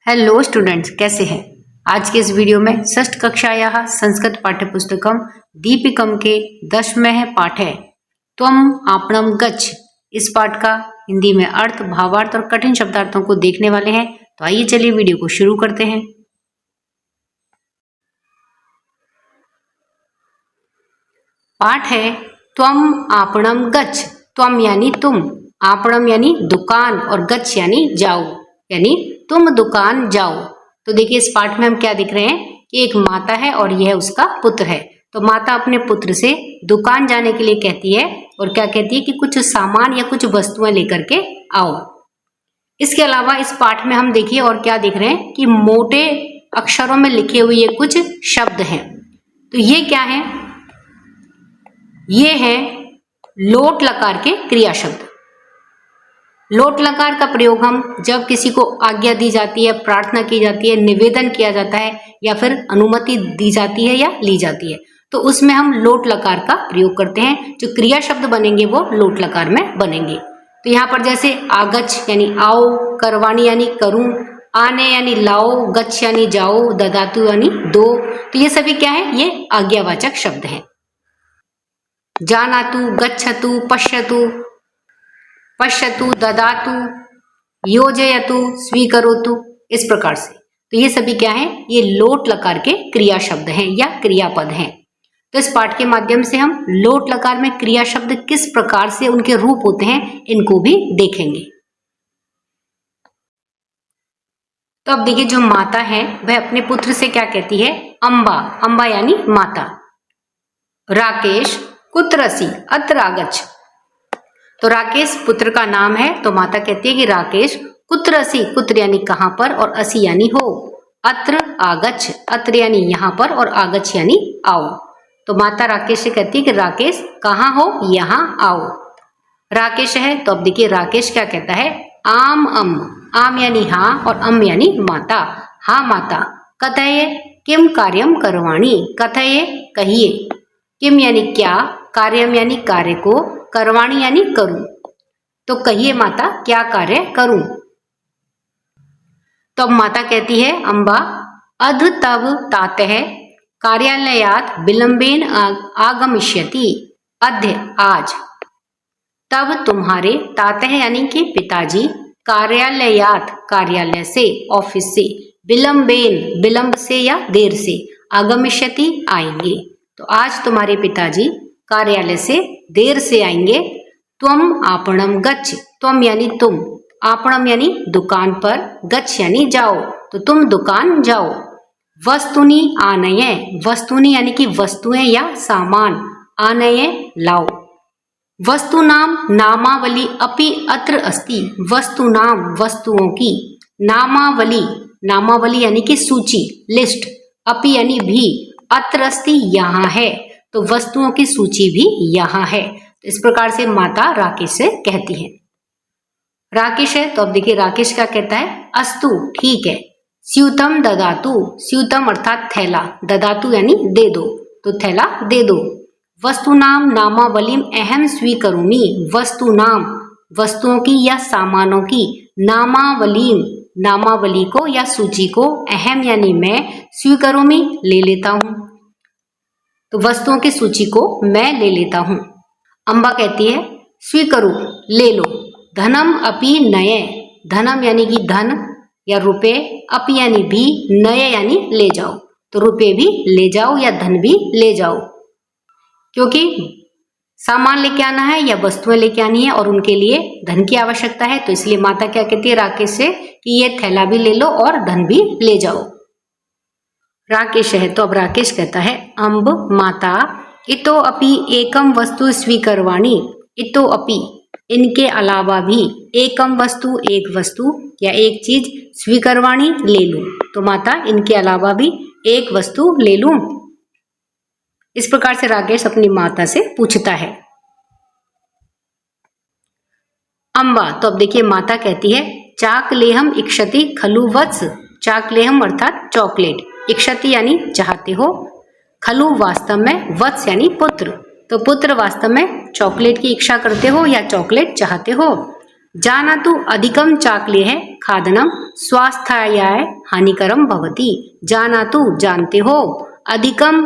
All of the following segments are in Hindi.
हेलो स्टूडेंट्स, कैसे हैं। आज के इस वीडियो में षष्ठ कक्षायाः संस्कृत पाठ्यपुस्तकम दीपिकम के 10वें पाठ है त्वम आपणम गच्छ। इस पाठ का हिंदी में अर्थ, भावार्थ और कठिन शब्दार्थों को देखने वाले हैं। तो आइए चलिए वीडियो को शुरू करते हैं। पाठ है त्वम आपणम गच्छ। त्वम यानी तुम, आपणम यानी दुकान और गच्छ यानी जाओ, यानी तुम दुकान जाओ। तो देखिए इस पाठ में हम क्या देख रहे हैं कि एक माता है और यह उसका पुत्र है। तो माता अपने पुत्र से दुकान जाने के लिए कहती है और क्या कहती है कि कुछ सामान या कुछ वस्तुएं लेकर के आओ। इसके अलावा इस पाठ में हम देखिए और क्या देख रहे हैं कि मोटे अक्षरों में लिखे हुए ये कुछ शब्द हैं। तो ये क्या है? ये है लोट लकार के क्रिया शब्द। लोट लकार का प्रयोग हम जब किसी को आज्ञा दी जाती है, प्रार्थना की जाती है, निवेदन किया जाता है या फिर अनुमति दी जाती है या ली जाती है, तो उसमें हम लोट लकार का प्रयोग करते हैं। जो क्रिया शब्द बनेंगे वो लोट लकार में बनेंगे। तो यहाँ पर जैसे आगच्छ यानी आओ, करवाणी यानी करूं, आने यानी लाओ, गच्छ यानी जाओ, ददातु यानी दो। तो ये सभी क्या है? ये आज्ञावाचक शब्द हैं। जानातु, गच्छतु, पश्यतु, पश्यतु, ददातु, योजयतु, स्वीकरोतु, इस प्रकार से। तो ये सभी क्या है? ये लोट लकार के क्रिया शब्द हैं या क्रियापद हैं। तो इस पाठ के माध्यम से हम लोट लकार में क्रिया शब्द किस प्रकार से उनके रूप होते हैं, इनको भी देखेंगे। तो अब देखिए जो माता है वह अपने पुत्र से क्या कहती है? अम्बा, अम्बा यानी माता। राकेश कुत्रसी अत्र आगच्छ। तो राकेश पुत्र का नाम है, तो माता कहती है कि राकेश कुत्रसी, कुत्र यानी कहां पर और असी यानी हो, अत्र आगच्छ, अत्र यानी यहां पर और आगच्छ यानी आओ। तो माता राकेश से कहती है कि राकेश कहां हो, यहां आओ। राकेश है, तो अब देखिए राकेश क्या कहता है? आम अम, आम यानी हाँ और अम यानी माता। हाँ माता। कथय किम कार्यम करवाणी, कथय कहिए, किम यानी क्या, कार्यम यानी कार्य को, करवाणी यानी करूं। तो कहिए माता क्या कार्य करूं। तो अब माता कहती है अम्बा अध तव तातः कार्यालयात विलंबेन आगमिष्यति। अद्य आज, तब तुम्हारे, तातः यानी कि पिताजी, कार्यालयात कार्यालय से, ऑफिस से, विलंबेन विलंब से या देर से, आगमिष्यति आएंगे। तो आज तुम्हारे पिताजी कार्यालय से देर से आएंगे। त्वम आपणम गच्छ, त्वम यानी तुम, आपणम यानी दुकान पर, गच्छ यानी जाओ, तो तुम दुकान जाओ। वस्तुनि आनय, वस्तुनि यानी कि वस्तुएं या सामान, आनय लाओ। वस्तुनाम नामावली अपि अत्र अस्ति, वस्तुनाम वस्तुओं की, नामावली, नामावली यानी कि सूची, लिस्ट, अपि यानी भी, अत्र अस्ति यहाँ है, तो वस्तुओं की सूची भी यहाँ है। तो इस प्रकार से माता राकेश से कहती है। राकेश है, तो अब देखिए राकेश क्या कहता है? अस्तु, ठीक है। स्यूतम ददातु, स्यूतम अर्थात थैला, ददातु यानी दे दो, तो थैला दे दो। वस्तुनाम नामावलीम अहम स्वीकरोमि, वस्तुनाम वस्तुओं की या सामानों की, नामावलीम नामावली को या सूची को, अहम यानी मैं, स्वीकरोमि ले लेता हूं, तो वस्तुओं की सूची को मैं ले लेता हूं। अम्बा कहती है स्वीकरो ले लो। धनम अपि नय, धनम यानी कि धन या रुपए, अपि यानी भी, नय यानी ले जाओ, तो रुपए भी ले जाओ या धन भी ले जाओ, क्योंकि सामान लेके आना है या वस्तुएं लेके आनी है और उनके लिए धन की आवश्यकता है। तो इसलिए माता क्या कहती है राकेश से कि ये थैला भी ले लो और धन भी ले जाओ। राकेश है, तो अब राकेश कहता है अम्ब माता इतो अपि एकम वस्तु स्वीकरवाणी, इतो अपि इनके अलावा भी, एकम वस्तु एक वस्तु या एक चीज, स्वीकरवाणी ले लूं, तो माता इनके अलावा भी एक वस्तु ले लूं। इस प्रकार से राकेश अपनी माता से पूछता है। अम्बा, तो अब देखिए माता कहती है चाकलेहम इक्षति खलु वत्स, चाकलेहम अर्थात चॉकलेट, इक्षति यानी चाहते हो, खलु वास्तव में, वत्स यानी पुत्र, तो पुत्र वास्तव में चॉकलेट की इच्छा करते हो या चॉकलेट चाहते हो। जाना तू अधिकम चाकलेह खादनम स्वास्थ्याय हानिकरम भवति। जानातु जानते हो, अधिकम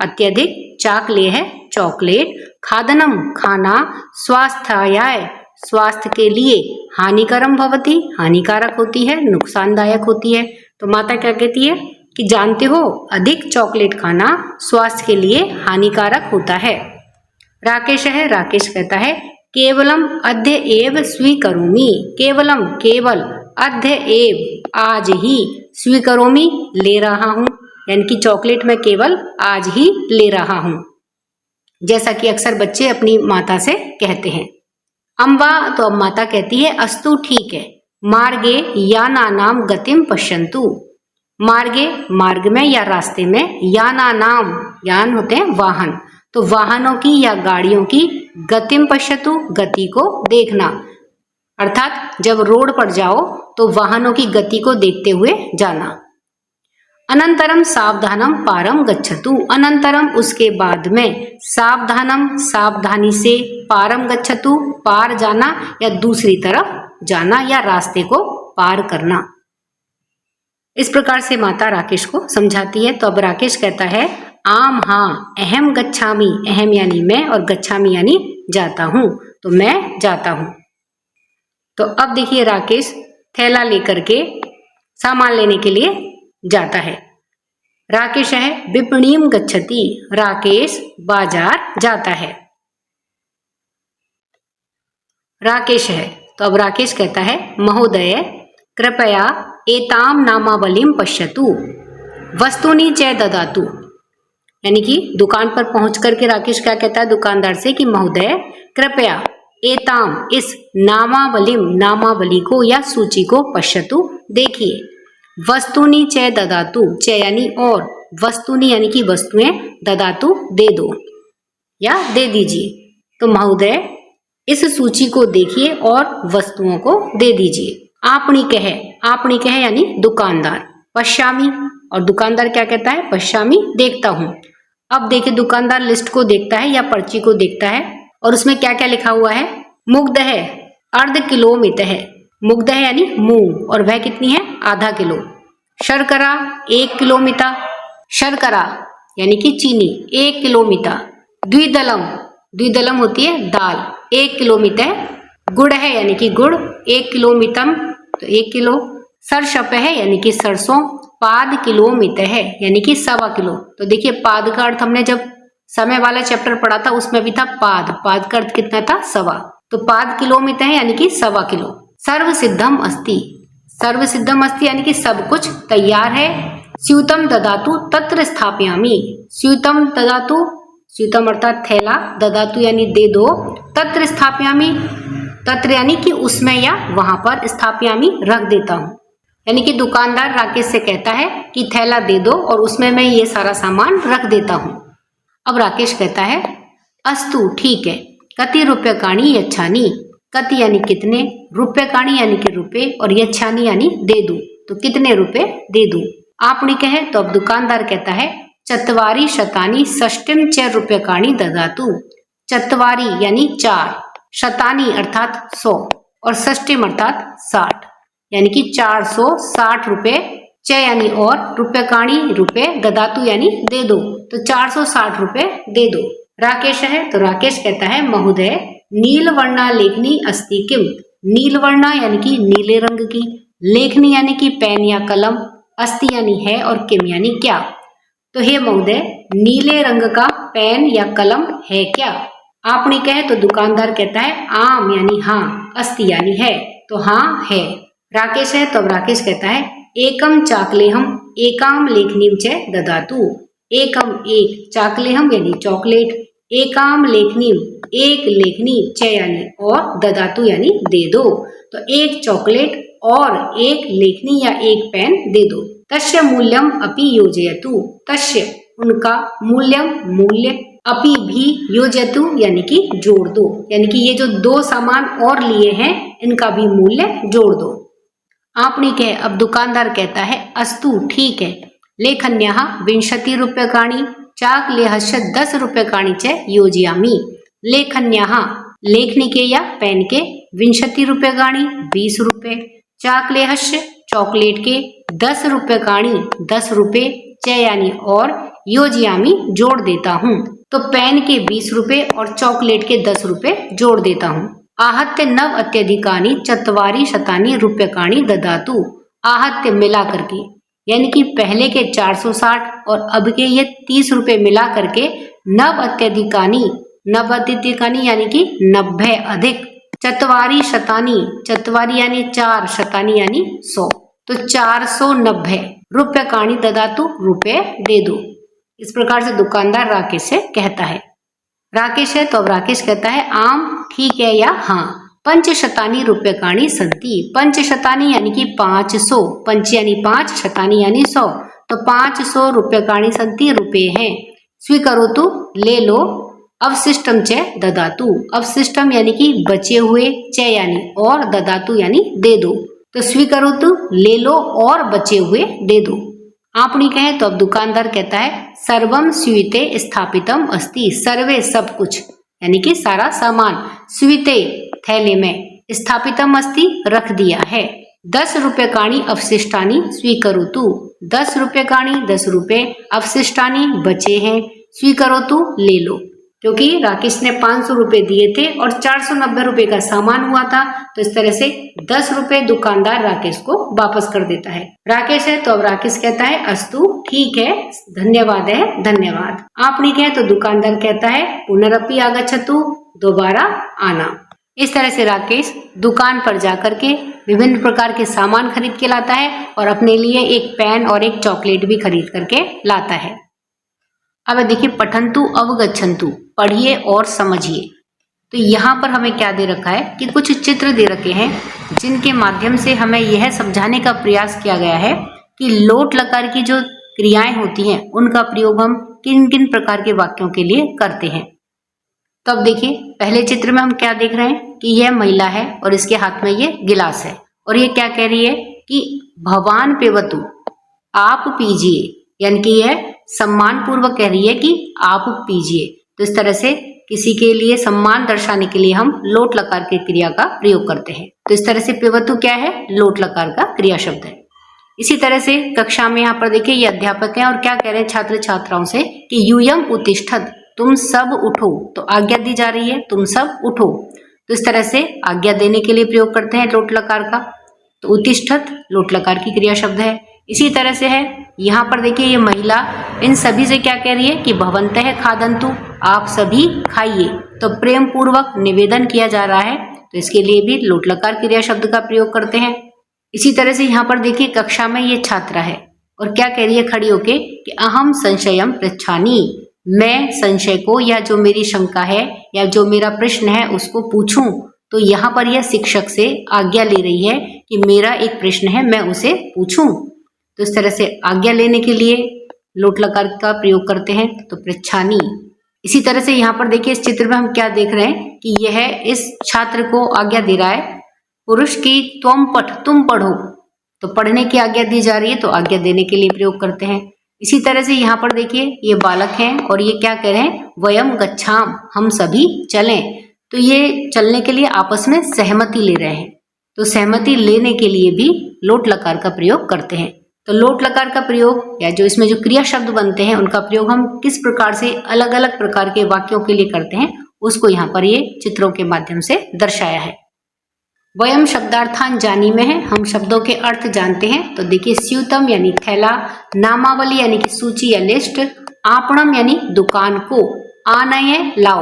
अत्यधिक, चाकले है चॉकलेट, खादनम खाना, स्वास्थ्याय स्वास्थ्य के लिए, हानिकरम भवति हानिकारक होती है, नुकसानदायक होती है। तो माता क्या कहती है कि जानते हो अधिक चॉकलेट खाना स्वास्थ्य के लिए हानिकारक होता है। राकेश है, राकेश कहता है केवलम अद्य एव स्वीकरोमि, केवलम केवल, अद्य एव आज ही, स्वीकरोमि ले रहा हूँ, यानी कि चॉकलेट मैं केवल आज ही ले रहा हूँ, जैसा कि अक्सर बच्चे अपनी माता से कहते हैं। अम्बा, तो अब माता कहती है अस्तु ठीक है, मार्गे यानानाम गतिम पश्यन्तु, मार्गे मार्ग में या रास्ते में, यानानाम यान होते हैं वाहन, तो वाहनों की या गाड़ियों की, गतिम पश्यतु गति को देखना, अर्थात जब रोड पर जाओ तो वाहनों की गति को देखते हुए जाना। अनंतरम सावधानम पारम गच्छतु, अनंतरम उसके बाद में, सावधानम सावधानी से, पारम गच्छतु पार जाना या दूसरी तरफ जाना या रास्ते को पार करना। इस प्रकार से माता राकेश को समझाती है। तो अब राकेश कहता है आम हाँ, अहम गच्छामि, अहम यानी मैं और गच्छामि यानी जाता हूँ, तो मैं जाता हूँ। तो अब देखिए राकेश थैला लेकर के सामान लेने के लिए जाता है। राकेश है विपणीम गच्छति, राकेश बाजार जाता है। राकेश है, तो अब राकेश कहता है महोदय कृपया एताम नामावलीम पश्यतु, वस्तुनि च ददातु, यानी कि दुकान पर पहुंच करके राकेश क्या कहता है दुकानदार से कि महोदय कृपया एताम इस नामावलीम नामावली को या सूची को पश्यतु देखिए, वस्तुनि च ददातु, च यानी और, वस्तुनि यानी कि वस्तुएं, ददातु दे दो या दे दीजिए। तो महोदय इस सूची को देखिए और वस्तुओं को दे दीजिए। आपनी कहे यानी दुकानदार, पश्यामी, और दुकानदार क्या कहता है पश्यामी देखता हूँ। अब देखिए दुकानदार लिस्ट को देखता है या पर्ची को देखता है और उसमें क्या क्या लिखा हुआ है, मुग्ध है अर्ध किलोमित है, मुग्ध है यानी मूंग और वह कितनी है आधा किलो, शर्करा 1 किलोमिता, शर्करा यानी कि चीनी 1 किलोमिता, द्विदलम, द्विदलम होती है दाल 1 किलोमिता, गुड़ है यानी कि गुड़ 1 किलोमितम तो 1 किलो, सरसप है यानी कि सरसों, पाद किलोमित है यानी कि 1.25 किलो। तो देखिए पाद का अर्थ हमने जब समय वाला चैप्टर पढ़ा था उसमें भी था पाद, पाद का अर्थ कितना था 1.25, तो पाद किलोमित है यानी कि 1.25 किलो। सर्व सिद्धम अस्ति, सर्व सिद्धम अस्ति यानी कि सब कुछ तैयार है। स्यूतम ददातु तत्र स्थापयामि, स्यूतम ददातु, स्यूतम अर्थात थैला, ददातु यानी दे दो, तत्र स्थापयामि, तत्र यानी कि उसमें या वहां पर, स्थापयामि रख देता हूँ, यानी कि दुकानदार राकेश से कहता है कि थैला दे दो और उसमें मैं ये सारा सामान रख देता हूँ। अब राकेश कहता है अस्तु ठीक है, कति रूप्यकाणि यच्छानि, कति यानी कितने, रूप्यकाणि यानी कि रुपए और यच्छानि यानी दे दूं, तो कितने रुपए दे दूं। आपने कहे तो अब दुकानदार कहता है चत्वारि शतानि षष्टिम च रूप्यकाणि ददातु, चत्वारि यानी 4, शतानी अर्थात 100 और षष्टिम अर्थात 60, यानी कि 460 रुपए, च यानी और, रूप्यकाणि रुपए, ददातु यानी दे दो, तो 460 रुपए दे दो। राकेश है तो राकेश कहता है महोदय नीलवर्णा लेखनी अस्ति किम, नीलवर्णा यानी कि नीले रंग की, लेखनी यानी कि पेन या कलम, अस्ति यानी है और किम यानी क्या, तो हे महोदय नीले रंग का पेन या कलम है क्या। आपने कहे तो दुकानदार कहता है आम यानी हाँ, अस्ति यानी है, तो हाँ है। राकेश है तो अब राकेश कहता है एकम चाकलेहम एकाम लेखनीम च ददातु, एकम एक, चाकलेहम यानी चॉकलेट, एकाम लेखनीम एक लेखनी, च यानी और, ददातु यानी दे दो, तो एक चॉकलेट और एक लेखनी या एक पेन दे दो। तस्य मूल्यम अपि योजयतु, तस्य उनका, मूल्यम मूल्य, अपि भी, योजयतु यानी कि जोड़ दो, यानी कि ये जो 2 सामान और लिए हैं इनका भी मूल्य जोड़ दो। आपने कहे अब दुकानदार कहता है अस्तु ठीक है, लेखन्याः 20 रूप्यकाणि, चाकलेहस्य 10 रूप्यकाणि च योजयामि, लेखन्याः लेखनी के या पेन के, 20 रूप्यकाणि 20 रुपए, चाकलेहस्य चॉकलेट के 10 रूप्यकाणि 10 रुपए च यानी और योजयामी जोड़ देता हूँ। तो पेन के 20 रुपए और चॉकलेट के 10 रुपए जोड़ देता हूँ। आहत्य नव अत्यधिकानि चत्वारि शतानि रूप्यकाणि ददातु। आहत्य मिला करके यानी कि पहले के 460 और अब के ये 30 रुपए मिला करके नव अत्यधिकानि यानी कि 90 अधिक, चत्वारि शतानि चत्वारि यानी 4 शतानि यानी 100, तो 490 रूप्यकाणि ददातु रुपए दे दो। इस प्रकार से दुकानदार राकेश से कहता है। राकेश है तो अब राकेश कहता है आम ठीक है या हाँ। पंचशतानि रूप्यकाणि सन्ति। पंचशतानि यानी कि 500, पंच यानी 5, शतानि यानी 100, तो 500 रूप्यकाणि सन्ति रुपए हैं। स्वीकरोतु ले लो, अवशिष्टम च ददातु। अवशिष्टम यानी कि बचे हुए, च यानी और, ददातु यानी दे दो, तो स्वीकरोतु ले लो और बचे हुए दे दो। आपनी कहे तो अब दुकानदार कहता है सर्वम स्वीते स्थापितम अस्ति। सर्वे सब कुछ यानी कि सारा सामान, स्वीते थैले में, स्थापितम अस्ति रख दिया है। 10 रूप्यकाणि अवशिष्टानि स्वीकरोतु। 10 रूप्यकाणि 10 रुपए, अवशिष्टानि बचे हैं, स्वीकरोतु ले लो। क्योंकि राकेश ने 500 रुपए दिए थे और 490 रुपए का सामान हुआ था, तो इस तरह से 10 रुपए दुकानदार राकेश को वापस कर देता है। राकेश है तो अब राकेश कहता है अस्तु ठीक है, धन्यवाद है, धन्यवाद। आपने कहे तो दुकानदार कहता है पुनरपि आगच्छतु, दोबारा आना। इस तरह से राकेश दुकान पर जाकर के विभिन्न प्रकार के सामान खरीद के लाता है और अपने लिए एक पेन और एक चॉकलेट भी खरीद करके लाता है। अब देखिए पठन्तु अवगच्छन्तु, पढ़िए और समझिए। तो यहाँ पर हमें क्या दे रखा है कि कुछ चित्र दे रखे हैं जिनके माध्यम से हमें यह समझाने का प्रयास किया गया है कि लोट लकार की जो क्रियाएं होती हैं उनका प्रयोग हम किन किन प्रकार के वाक्यों के लिए करते हैं। तो अब देखिए पहले चित्र में हम क्या देख रहे हैं कि यह महिला है और इसके हाथ में ये गिलास है और ये क्या कह रही है कि भवान पेवतु, आप पीजिए, यानी कि यह सम्मान पूर्वक कह रही है कि आप पीजिए। तो इस तरह से किसी के लिए सम्मान दर्शाने के लिए हम लोट लकार की क्रिया का प्रयोग करते हैं। तो इस तरह से पेवतु क्या है, लोट लकार का क्रिया शब्द है। इसी तरह से कक्षा में यहाँ पर देखिए ये अध्यापक हैं और क्या कह रहे हैं छात्र छात्राओं से कि यूयम उत्तिष्ठत, तुम सब उठो। तो आज्ञा दी जा रही है तुम सब उठो, तो इस तरह से आज्ञा देने के लिए प्रयोग करते हैं लोट लकार का। तो उत्तिष्ठत लोट लकार की क्रिया शब्द है। इसी तरह से है यहाँ पर देखिए ये महिला इन सभी से क्या कह रही है कि भवन्तः खादन्तु, आप सभी खाइए। तो प्रेम पूर्वक निवेदन किया जा रहा है, तो इसके लिए भी लोट लकार क्रिया शब्द का प्रयोग करते हैं। इसी तरह से यहाँ पर देखिए कक्षा में ये छात्रा है और क्या कह रही है खड़ी होके कि अहम संशयम पृच्छामि, मैं संशय को या जो मेरी शंका है या जो मेरा प्रश्न है उसको पूछूं। तो यहाँ पर यह शिक्षक से आज्ञा ले रही है कि मेरा एक प्रश्न है, मैं उसे पूछूं। तो इस तरह से आज्ञा लेने के लिए लोट लकार का प्रयोग करते हैं, तो पृच्छामि। इसी तरह से यहाँ पर देखिए इस चित्र में हम क्या देख रहे हैं कि यह इस छात्र को आज्ञा दे रहा है पुरुष की त्वम पठ, तुम पढ़ो। तो पढ़ने की आज्ञा दी जा रही है, तो आज्ञा देने के लिए प्रयोग करते हैं। इसी तरह से यहाँ पर देखिए ये बालक हैं और ये क्या कह रहे हैं वयम गच्छाम, हम सभी चलें। तो ये चलने के लिए आपस में सहमति ले रहे हैं, तो सहमति लेने के लिए भी लोट लकार का प्रयोग करते हैं। तो लोट लकार का प्रयोग या जो इसमें जो क्रिया शब्द बनते हैं उनका प्रयोग हम किस प्रकार से अलग अलग प्रकार के वाक्यों के लिए करते हैं उसको यहाँ पर ये चित्रों के माध्यम से दर्शाया है। वयम शब्दार्थान जानी में है, हम शब्दों के अर्थ जानते हैं। तो देखिए स्यूतम यानी थैला, नामावली यानी कि सूची या लिस्ट, आपणम यानी दुकान को, आनय लाओ,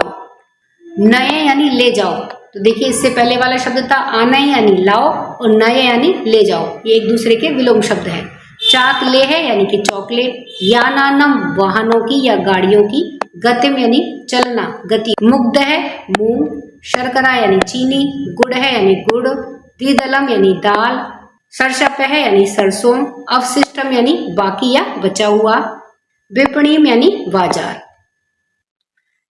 नए यानी ले जाओ। तो देखिए इससे पहले वाला शब्द था आनय यानी लाओ और नए यानी ले जाओ, ये एक दूसरे के विलोम शब्द है। चाक ले है यानी कि चॉकलेट, यानानम वाहनों की या गाड़ियों की, गतिम यानी चलना, गति, मुग्ध है मूंग, शर्करा यानी चीनी, गुड़ है यानी गुड़, द्विदलम यानी दाल, सरसप है यानी सरसों, अवशिष्टम यानी बाकी या बचा हुआ, विपणीम यानी बाजार।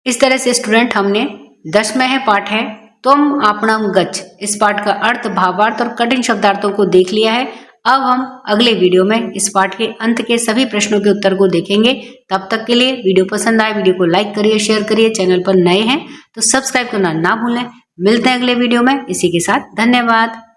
इस तरह से स्टूडेंट हमने 10वां है पाठ है त्वम आपणम गच्छ, इस पाठ का अर्थ, भावार्थ और कठिन शब्दार्थों को देख लिया है। अब हम अगले वीडियो में इस पाठ के अंत के सभी प्रश्नों के उत्तर को देखेंगे। तब तक के लिए वीडियो पसंद आए वीडियो को लाइक करिए, शेयर करिए, चैनल पर नए हैं तो सब्सक्राइब करना ना भूलें। मिलते हैं अगले वीडियो में, इसी के साथ धन्यवाद।